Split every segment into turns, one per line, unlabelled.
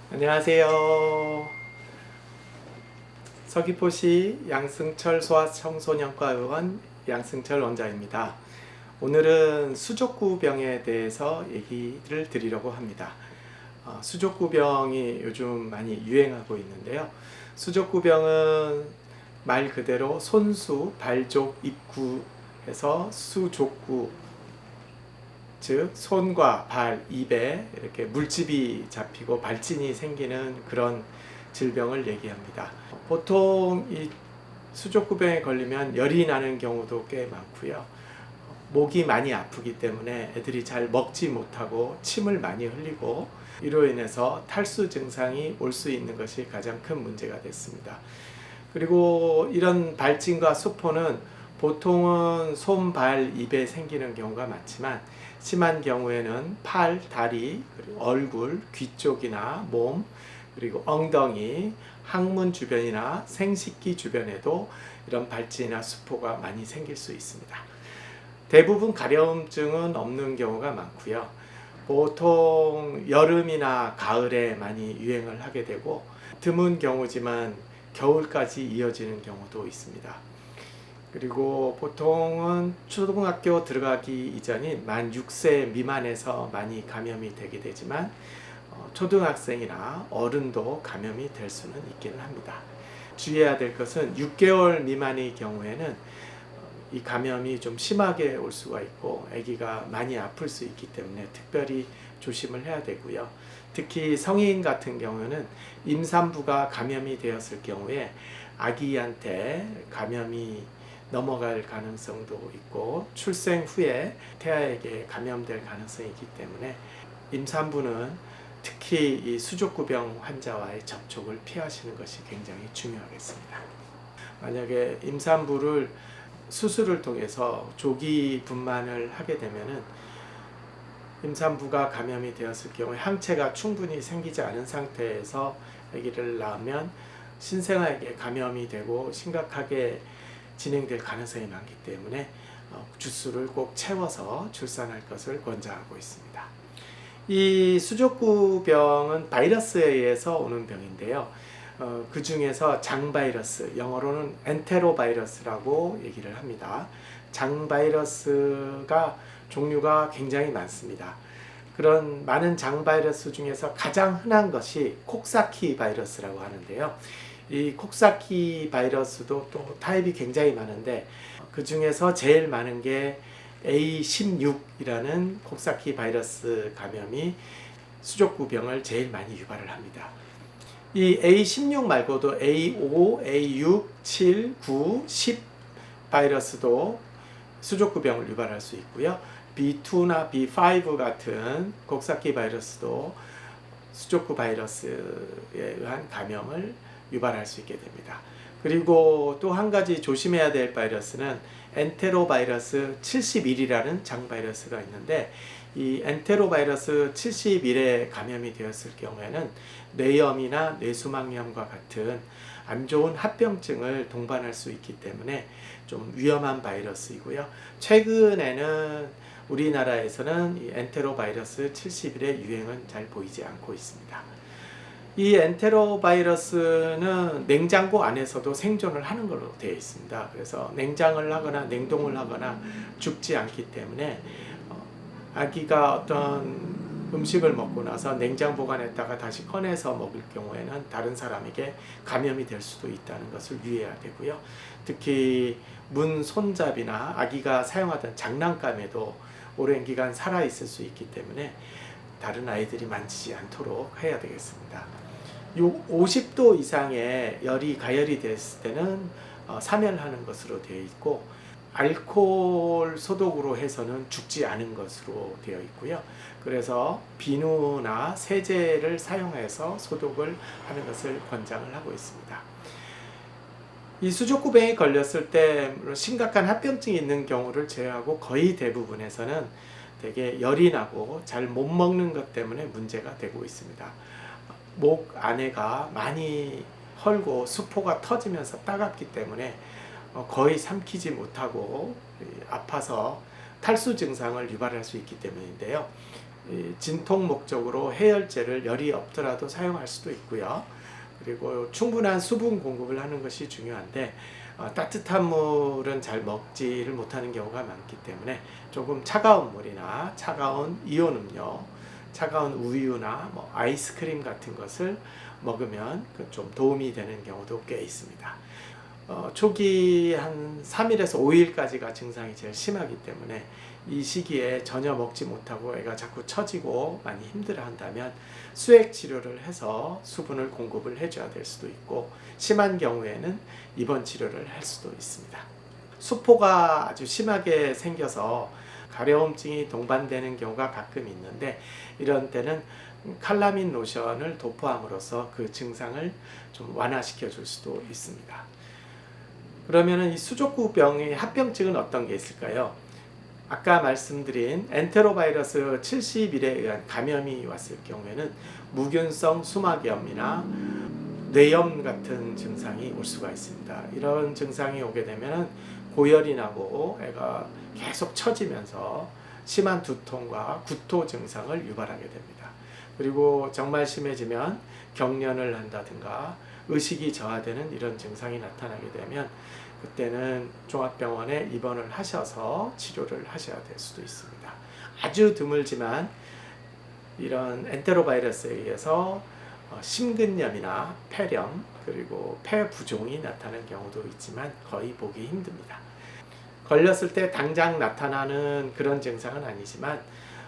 안녕하세요. 서귀포시 양승철 소아청소년과 의원 양승철 원장입니다. 오늘은 수족구병에 대해서 얘기를 드리려고 합니다. 수족구병이 요즘 많이 유행하고 있는데요. 수족구병은 말 그대로 손수, 발족, 입구에서 수족구, 즉 손과 발, 입에 이렇게 물집이 잡히고 발진이 생기는 그런 질병을 얘기합니다. 보통 이 수족구병에 걸리면 열이 나는 경우도 꽤 많고요. 목이 많이 아프기 때문에 애들이 잘 먹지 못하고 침을 많이 흘리고 이로 인해서 탈수 증상이 올 수 있는 것이 가장 큰 문제가 됐습니다. 그리고 이런 발진과 수포는 보통은 손, 발, 입에 생기는 경우가 많지만 심한 경우에는 팔, 다리, 그리고 얼굴, 귀 쪽이나 몸, 그리고 엉덩이, 항문 주변이나 생식기 주변에도 이런 발진이나 수포가 많이 생길 수 있습니다. 대부분 가려움증은 없는 경우가 많고요. 보통 여름이나 가을에 많이 유행을 하게 되고 드문 경우지만 겨울까지 이어지는 경우도 있습니다. 그리고 보통은 초등학교 들어가기 이전인 만 6세 미만에서 많이 감염이 되게 되지만 초등학생이나 어른도 감염이 될 수는 있기는 합니다. 주의해야 될 것은 6개월 미만의 경우에는 이 감염이 좀 심하게 올 수가 있고 아기가 많이 아플 수 있기 때문에 특별히 조심을 해야 되고요. 특히 성인 같은 경우는 임산부가 감염이 되었을 경우에 아기한테 감염이 넘어갈 가능성도 있고 출생 후에 태아에게 감염될 가능성이 있기 때문에 임산부는 특히 이 수족구병 환자와의 접촉을 피하시는 것이 굉장히 중요하겠습니다. 만약에 임산부를 수술을 통해서 조기 분만을 하게 되면은 임산부가 감염이 되었을 경우에 항체가 충분히 생기지 않은 상태에서 아기를 낳으면 신생아에게 감염이 되고 심각하게 진행될 가능성이 많기 때문에 주수를 꼭 채워서 출산할 것을 권장하고 있습니다. 이 수족구병은 바이러스에 의해서 오는 병인데요. 그 중에서 장바이러스, 영어로는 엔테로바이러스라고 얘기를 합니다. 장바이러스가 종류가 굉장히 많습니다. 그런 많은 장바이러스 중에서 가장 흔한 것이 콕사키 바이러스라고 하는데요. 이 콕사키 바이러스도 또 타입이 굉장히 많은데 그 중에서 제일 많은 게 A16이라는 콕사키 바이러스 감염이 수족구병을 제일 많이 유발을 합니다. 이 A16 말고도 A5, A6, 7, 9, 10 바이러스도 수족구병을 유발할 수 있고요. B2나 B5 같은 콕사키 바이러스도 수족구 바이러스에 의한 감염을 유발할 수 있게 됩니다. 그리고 또 한 가지 조심해야 될 바이러스는 엔테로바이러스 71이라는 장바이러스가 있는데 이 엔테로바이러스 71에 감염이 되었을 경우에는 뇌염이나 뇌수막염과 같은 안 좋은 합병증을 동반할 수 있기 때문에 좀 위험한 바이러스이고요. 최근에는 우리나라에서는 이 엔테로바이러스 71의 유행은 잘 보이지 않고 있습니다. 이 엔테로바이러스는 냉장고 안에서도 생존을 하는 걸로 되어 있습니다. 그래서 냉장을 하거나 냉동을 하거나 죽지 않기 때문에 아기가 어떤 음식을 먹고 나서 냉장 보관했다가 다시 꺼내서 먹을 경우에는 다른 사람에게 감염이 될 수도 있다는 것을 유의해야 되고요. 특히 문 손잡이나 아기가 사용하던 장난감에도 오랜 기간 살아있을 수 있기 때문에 다른 아이들이 만지지 않도록 해야 되겠습니다. 50도 이상의 열이 가열이 됐을 때는 사멸하는 것으로 되어 있고 알코올 소독으로 해서는 죽지 않은 것으로 되어 있고요. 그래서 비누나 세제를 사용해서 소독을 하는 것을 권장을 하고 있습니다. 이 수족구병에 걸렸을 때 심각한 합병증이 있는 경우를 제외하고 거의 대부분에서는 되게 열이 나고 잘 못 먹는 것 때문에 문제가 되고 있습니다. 목 안에가 많이 헐고 수포가 터지면서 따갑기 때문에 거의 삼키지 못하고 아파서 탈수 증상을 유발할 수 있기 때문인데요. 이 진통 목적으로 해열제를 열이 없더라도 사용할 수도 있고요. 그리고 충분한 수분 공급을 하는 것이 중요한데 따뜻한 물은 잘 먹지를 못하는 경우가 많기 때문에 조금 차가운 물이나 차가운 이온 음료, 차가운 우유나 뭐 아이스크림 같은 것을 먹으면 좀 도움이 되는 경우도 꽤 있습니다. 초기 한 3일에서 5일까지가 증상이 제일 심하기 때문에 이 시기에 전혀 먹지 못하고 애가 자꾸 처지고 많이 힘들어 한다면 수액 치료를 해서 수분을 공급을 해줘야 될 수도 있고, 심한 경우에는 입원 치료를 할 수도 있습니다. 수포가 아주 심하게 생겨서 가려움증이 동반되는 경우가 가끔 있는데, 이런 때는 칼라민 로션을 도포함으로써 그 증상을 좀 완화시켜 줄 수도 있습니다. 그러면 이 수족구병의 합병증은 어떤 게 있을까요? 아까 말씀드린 엔테로바이러스 70일에 의한 감염이 왔을 경우에는 무균성 수막염이나 뇌염 같은 증상이 올 수가 있습니다. 이런 증상이 오게 되면 고열이 나고 애가 계속 처지면서 심한 두통과 구토 증상을 유발하게 됩니다. 그리고 정말 심해지면 경련을 한다든가 의식이 저하되는 이런 증상이 나타나게 되면 그때는 종합병원에 입원을 하셔서 치료를 하셔야 될 수도 있습니다. 아주 드물지만 이런 엔테로바이러스에 의해서 심근염이나 폐렴 그리고 폐부종이 나타나는 경우도 있지만 거의 보기 힘듭니다. 걸렸을 때 당장 나타나는 그런 증상은 아니지만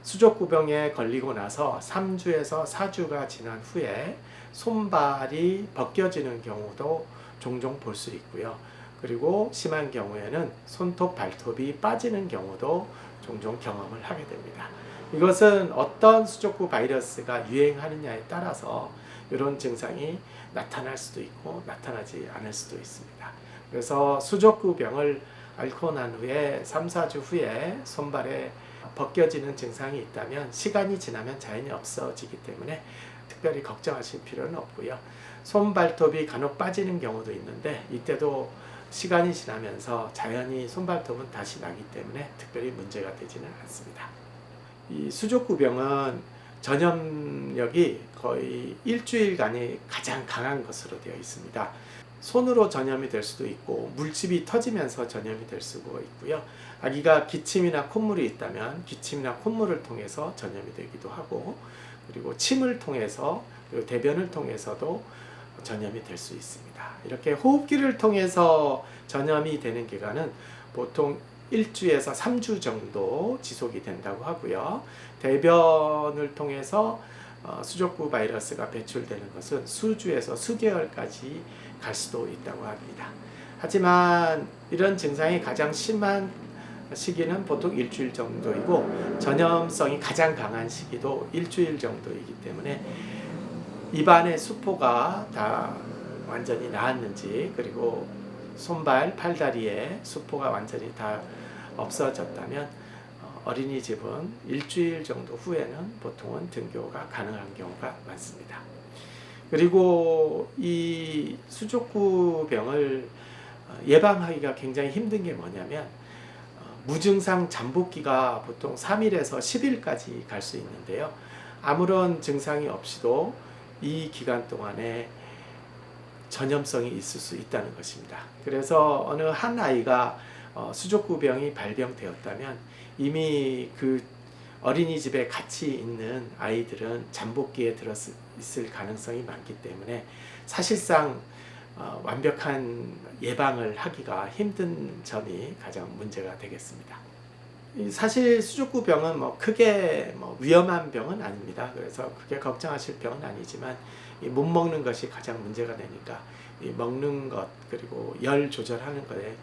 수족구병에 걸리고 나서 3주에서 4주가 지난 후에 손발이 벗겨지는 경우도 종종 볼 수 있고요. 그리고 심한 경우에는 손톱, 발톱이 빠지는 경우도 종종 경험을 하게 됩니다. 이것은 어떤 수족구 바이러스가 유행하느냐에 따라서 이런 증상이 나타날 수도 있고 나타나지 않을 수도 있습니다. 그래서 수족구병을 앓고 난 후에 3, 4주 후에 손발에 벗겨지는 증상이 있다면 시간이 지나면 자연히 없어지기 때문에 특별히 걱정하실 필요는 없고요. 손발톱이 간혹 빠지는 경우도 있는데 이때도 시간이 지나면서 자연히 손발톱은 다시 나기 때문에 특별히 문제가 되지는 않습니다. 이 수족구병은 전염력이 거의 일주일간이 가장 강한 것으로 되어 있습니다. 손으로 전염이 될 수도 있고 물집이 터지면서 전염이 될 수가 있고요. 아기가 기침이나 콧물이 있다면 기침이나 콧물을 통해서 전염이 되기도 하고, 그리고 침을 통해서 그리고 대변을 통해서도 전염이 될 수 있습니다. 이렇게 호흡기를 통해서 전염이 되는 기간은 보통 1주에서 3주 정도 지속이 된다고 하고요. 대변을 통해서 수족구 바이러스가 배출되는 것은 수주에서 수개월까지 갈 수도 있다고 합니다. 하지만 이런 증상이 가장 심한 시기는 보통 일주일 정도이고 전염성이 가장 강한 시기도 일주일 정도이기 때문에 입안의 수포가 다 완전히 나았는지, 그리고 손발, 팔다리에 수포가 완전히 다 없어졌다면 어린이집은 일주일 정도 후에는 보통은 등교가 가능한 경우가 많습니다. 그리고 이 수족구병을 예방하기가 굉장히 힘든 게 뭐냐면 무증상 잠복기가 보통 3일에서 10일까지 갈 수 있는데요. 아무런 증상이 없이도 이 기간 동안에 전염성이 있을 수 있다는 것입니다. 그래서 어느 한 아이가 수족구병이 발병되었다면 이미 그 어린이집에 같이 있는 아이들은 잠복기에 들었을 가능성이 많기 때문에 사실상 완벽한 예방을 하기가 힘든 점이 가장 문제가 되겠습니다. 사실 수족구병은 크게 위험한 병은 아닙니다. 그래서 크게 걱정하실 병은 아니지만 못 먹는 것이 가장 문제가 되니까 먹는 것 그리고 열 조절하는 것에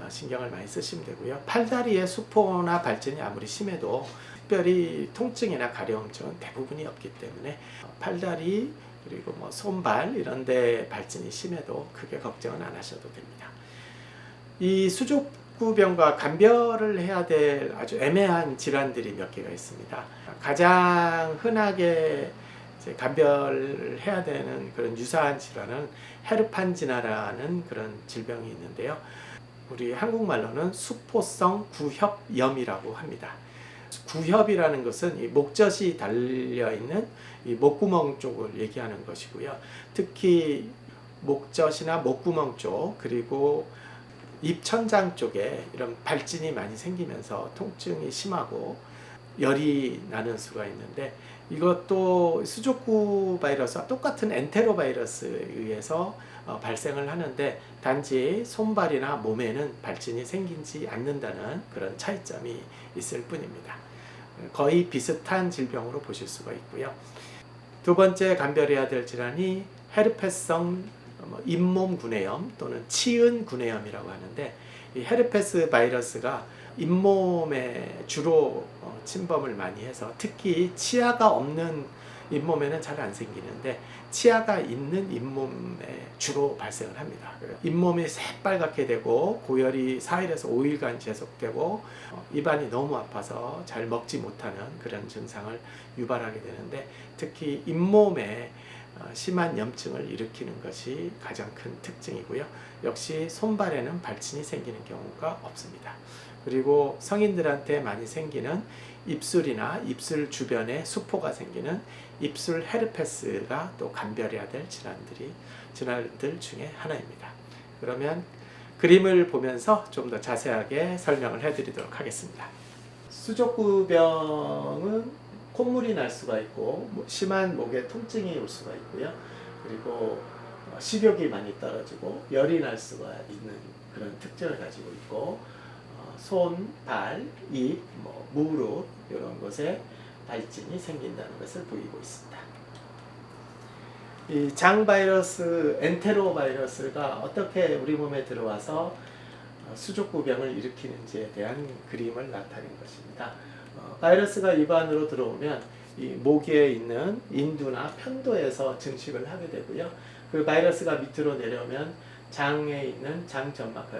신경을 많이 쓰시면 되고요. 팔다리의 수포나 발진이 아무리 심해도 특별히 통증이나 가려움증은 대부분이 없기 때문에 팔다리 그리고 손발 이런 데 발진이 심해도 크게 걱정은 안 하셔도 됩니다. 이 수족구병과 감별을 해야 될 아주 애매한 질환들이 몇 개가 있습니다. 가장 흔하게 감별을 해야 되는 그런 유사한 질환은 헤르판지나라는 그런 질병이 있는데요. 우리 한국말로는 수포성 구협염이라고 합니다. 구협이라는 것은 이 목젖이 달려 있는 이 목구멍 쪽을 얘기하는 것이고요. 특히 목젖이나 목구멍 쪽 그리고 입천장 쪽에 이런 발진이 많이 생기면서 통증이 심하고 열이 나는 수가 있는데, 이것도 수족구 바이러스와 똑같은 엔테로 바이러스에 의해서 발생을 하는데, 단지 손발이나 몸에는 발진이 생기지 않는다는 그런 차이점이 있을 뿐입니다. 거의 비슷한 질병으로 보실 수가 있고요. 두 번째 감별해야 될 질환이 헤르페스성 잇몸 구내염 또는 치은 구내염이라고 하는데, 이 헤르페스 바이러스가 잇몸에 주로 침범을 많이 해서 특히 치아가 없는 잇몸에는 잘 안 생기는데 치아가 있는 잇몸에 주로 발생을 합니다. 잇몸이 새빨갛게 되고 고열이 4일에서 5일간 지속되고 입안이 너무 아파서 잘 먹지 못하는 그런 증상을 유발하게 되는데, 특히 잇몸에 심한 염증을 일으키는 것이 가장 큰 특징이고요. 역시 손발에는 발진이 생기는 경우가 없습니다. 그리고 성인들한테 많이 생기는 입술이나 입술 주변에 수포가 생기는 입술 헤르페스가 또 감별해야 될 질환들 중에 하나입니다. 그러면 그림을 보면서 좀 더 자세하게 설명을 해드리도록 하겠습니다. 수족구병은 콧물이 날 수가 있고 심한 목에 통증이 올 수가 있고요. 그리고 식욕이 많이 떨어지고 열이 날 수가 있는 그런 특징을 가지고 있고, 손, 발, 입, 무릎 이런 곳에 발진이 생긴다는 것을 보이고 있습니다. 이 장 바이러스, 엔테로 바이러스가 어떻게 우리 몸에 들어와서 수족구병을 일으키는지에 대한 그림을 나타낸 것입니다. 바이러스가 입안으로 들어오면 이 목에 있는 인두나 편도에서 증식을 하게 되고요. 그 바이러스가 밑으로 내려오면 장에 있는 장점막,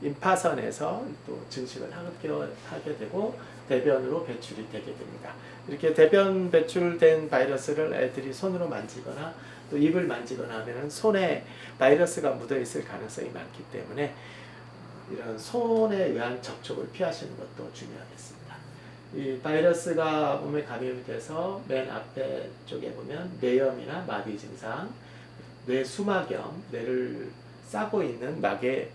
임파선에서 또 증식을 하게 되고 대변으로 배출이 되게 됩니다. 이렇게 대변 배출된 바이러스를 애들이 손으로 만지거나 또 입을 만지거나 하면 손에 바이러스가 묻어 있을 가능성이 많기 때문에 이런 손에 의한 접촉을 피하시는 것도 중요하겠습니다. 이 바이러스가 몸에 감염이 돼서 맨 앞에 쪽에 보면 뇌염이나 마비 증상, 뇌수막염, 뇌를 싸고 있는 막에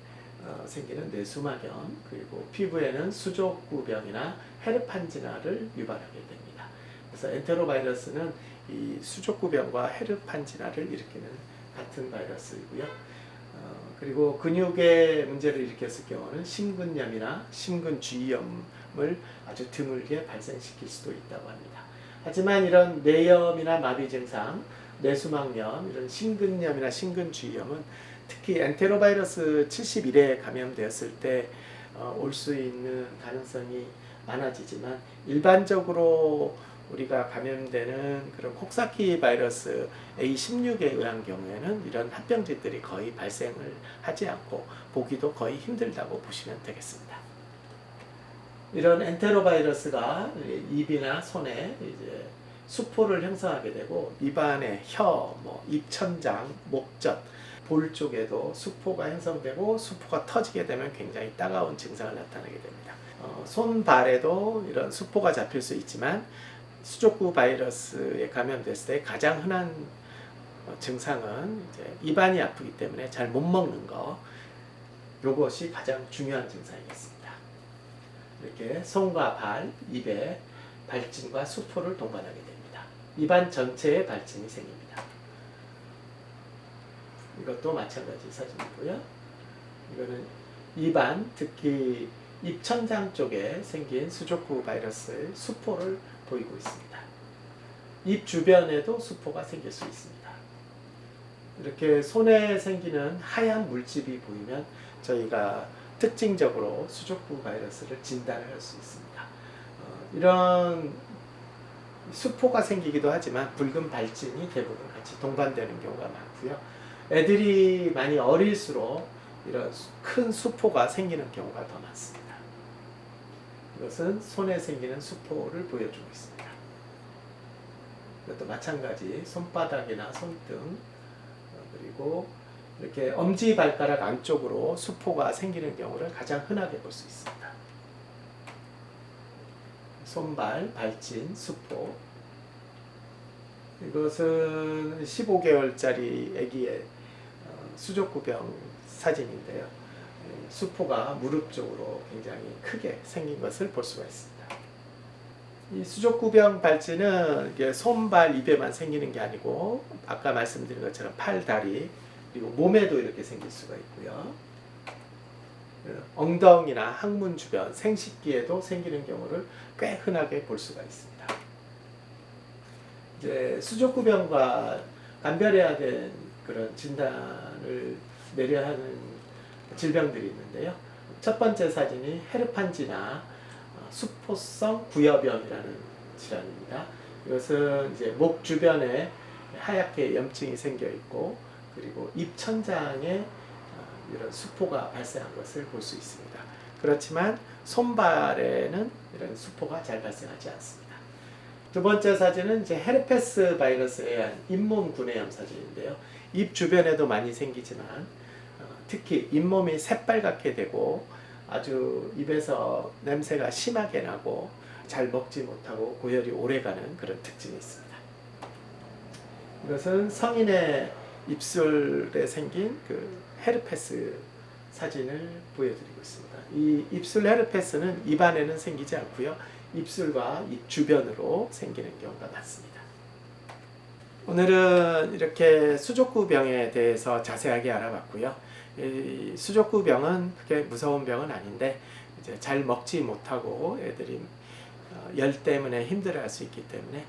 생기는 뇌수막염, 그리고 피부에는 수족구병이나 헤르판지나를 유발하게 됩니다. 그래서 엔테로바이러스는 이 수족구병과 헤르판지나를 일으키는 같은 바이러스이고요. 그리고 근육에 문제를 일으켰을 경우는 심근염이나 심근주의염을 아주 드물게 발생시킬 수도 있다고 합니다. 하지만 이런 뇌염이나 마비 증상, 뇌수막염, 이런 심근염이나 심근주의염은 특히 엔테로바이러스 71에 감염되었을 때 올 수 있는 가능성이 많아지지만, 일반적으로 우리가 감염되는 그런 콕사키 바이러스 A16에 의한 경우에는 이런 합병증들이 거의 발생을 하지 않고 보기도 거의 힘들다고 보시면 되겠습니다. 이런 엔테로바이러스가 입이나 손에 이제 수포를 형성하게 되고, 입안에 혀, 입천장, 목젖, 볼 쪽에도 수포가 형성되고 수포가 터지게 되면 굉장히 따가운 증상을 나타내게 됩니다. 손발에도 이런 수포가 잡힐 수 있지만 수족구 바이러스에 감염됐을 때 가장 흔한 증상은 이제 입안이 아프기 때문에 잘 못 먹는 거, 이것이 가장 중요한 증상이겠습니다. 이렇게 손과 발, 입에 발진과 수포를 동반하게 됩니다. 입안 전체에 발진이 생깁니다. 이것도 마찬가지 사진이고요. 이거는 입안, 특히 입천장 쪽에 생긴 수족구 바이러스의 수포를 보이고 있습니다. 입 주변에도 수포가 생길 수 있습니다. 이렇게 손에 생기는 하얀 물집이 보이면 저희가 특징적으로 수족구 바이러스를 진단할 수 있습니다. 이런 수포가 생기기도 하지만 붉은 발진이 대부분 같이 동반되는 경우가 많고요. 애들이 많이 어릴수록 이런 큰 수포가 생기는 경우가 더 많습니다. 이것은 손에 생기는 수포를 보여주고 있습니다. 이것도 마찬가지 손바닥이나 손등, 그리고 이렇게 엄지발가락 안쪽으로 수포가 생기는 경우를 가장 흔하게 볼 수 있습니다. 손발, 발진, 수포. 이것은 15개월짜리 아기의 수족구병 사진인데요. 수포가 무릎 쪽으로 굉장히 크게 생긴 것을 볼 수가 있습니다. 이 수족구병 발진은 이게 손발, 입에만 생기는 게 아니고 아까 말씀드린 것처럼 팔, 다리 그리고 몸에도 이렇게 생길 수가 있고요. 엉덩이나 항문 주변, 생식기에도 생기는 경우를 꽤 흔하게 볼 수가 있습니다. 이제 수족구병과 감별해야 된 그런 진단을 내려야 하는 질병들이 있는데요. 첫 번째 사진이 헤르판지나 수포성 구여병이라는 질환입니다. 이것은 이제 목 주변에 하얗게 염증이 생겨 있고 그리고 입 천장에 이런 수포가 발생한 것을 볼 수 있습니다. 그렇지만 손발에는 이런 수포가 잘 발생하지 않습니다. 두 번째 사진은 이제 헤르페스 바이러스에 의한 잇몸 구내염 사진인데요. 입 주변에도 많이 생기지만 특히 잇몸이 새빨갛게 되고 아주 입에서 냄새가 심하게 나고 잘 먹지 못하고 고열이 오래가는 그런 특징이 있습니다. 이것은 성인의 입술에 생긴 그 헤르페스 사진을 보여드리고 있습니다. 이 입술 헤르페스는 입안에는 생기지 않고요. 입술과 입 주변으로 생기는 경우가 많습니다. 오늘은 이렇게 수족구병에 대해서 자세하게 알아봤고요. 이 수족구병은 그렇게 무서운 병은 아닌데 이제 잘 먹지 못하고 애들이 열 때문에 힘들어할 수 있기 때문에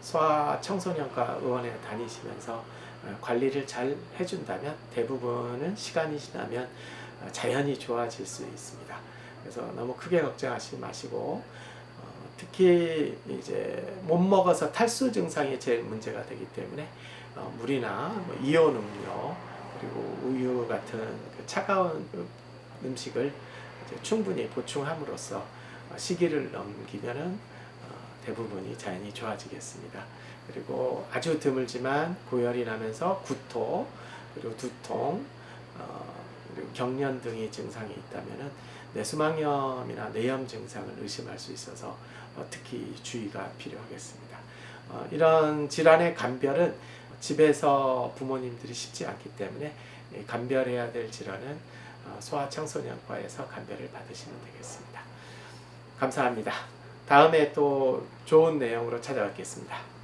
소아청소년과 의원에 다니시면서 관리를 잘 해준다면 대부분은 시간이 지나면 자연히 좋아질 수 있습니다. 그래서 너무 크게 걱정하지 마시고 특히 이제 못 먹어서 탈수 증상이 제일 문제가 되기 때문에 물이나 이온 음료 그리고 우유 같은 그 차가운 음식을 이제 충분히 보충함으로써 시기를 넘기면은 대부분이 자연히 좋아지겠습니다. 그리고 아주 드물지만 고열이 나면서 구토 그리고 두통 그리고 경련 등의 증상이 있다면은 뇌수막염이나 뇌염 증상을 의심할 수 있어서 특히 주의가 필요하겠습니다. 이런 질환의 감별은 집에서 부모님들이 쉽지 않기 때문에 감별해야 될 질환은 소아청소년과에서 감별을 받으시면 되겠습니다. 감사합니다. 다음에 또 좋은 내용으로 찾아뵙겠습니다.